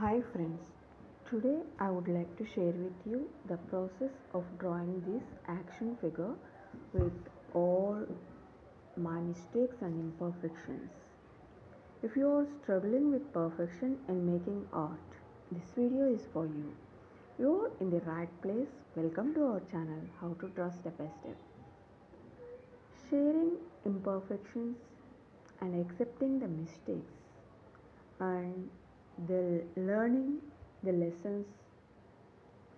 Hi friends, today I would like to share with you the process of drawing this action figure with all my mistakes and imperfections. If you are struggling with perfection in making art, this video is for you. You are in the right place. Welcome to our channel How to Draw Step by Step. Sharing imperfections and accepting the mistakes and the learning the lessons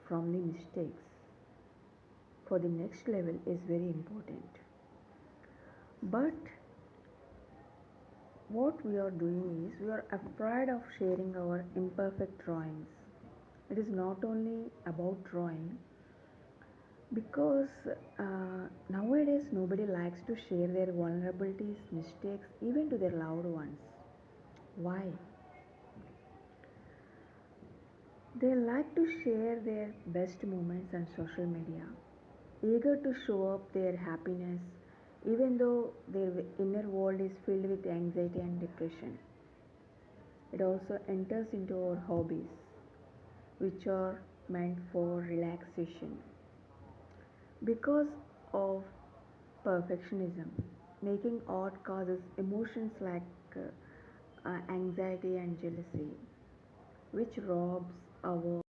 from the mistakes for the next level is very important. But what we are doing is we are afraid of sharing our imperfect drawings. It is not only about drawing, because nowadays nobody likes to share their vulnerabilities, mistakes, even to their loved ones. Why? They like to share their best moments on social media, eager to show up their happiness, even though their inner world is filled with anxiety and depression. It also enters into our hobbies, which are meant for relaxation. Because of perfectionism, making art causes emotions like anxiety and jealousy, which robs our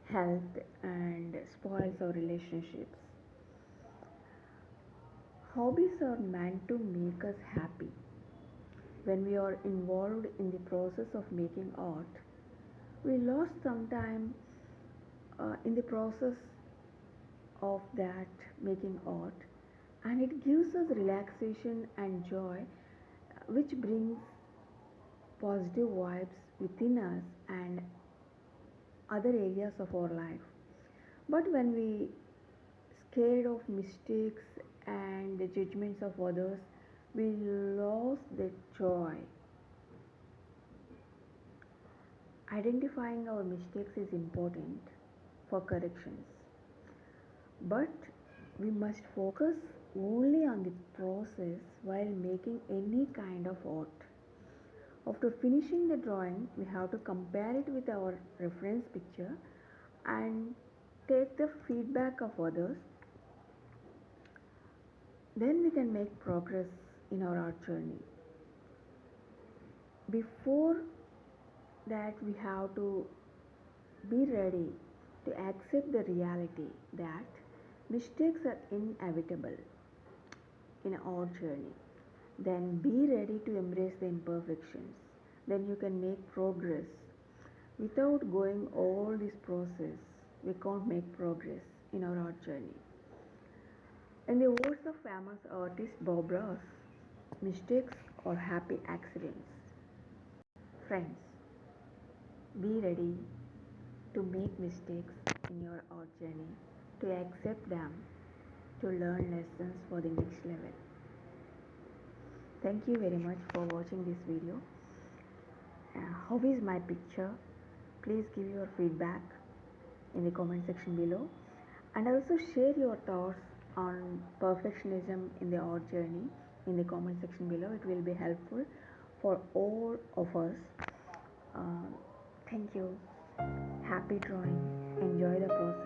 health and spoils our relationships. Hobbies are meant to make us happy. When we are involved in the process of making art, we lost some time in the process of that making art, and it gives us relaxation and joy, which brings positive vibes within us and other areas of our life. But when we scared of mistakes and the judgments of others, we lose the joy. Identifying our mistakes is important for corrections, but we must focus only on the process while making any kind of art. After finishing the drawing, we have to compare it with our reference picture and take the feedback of others. Then we can make progress in our art journey. Before that, we have to be ready to accept the reality that mistakes are inevitable in our journey. Then be ready to embrace the imperfections. Then you can make progress. Without going all this process, we can't make progress in our art journey. In the words of famous artist Bob Ross, mistakes are happy accidents. Friends, be ready to make mistakes in your art journey, to accept them, to learn lessons for the next level. Thank you very much for watching this video. How is my picture? Please give your feedback in the comment section below, and also share your thoughts on perfectionism in the art journey in the comment section below. It will be helpful for all of us. Thank you. Happy drawing. Enjoy the process.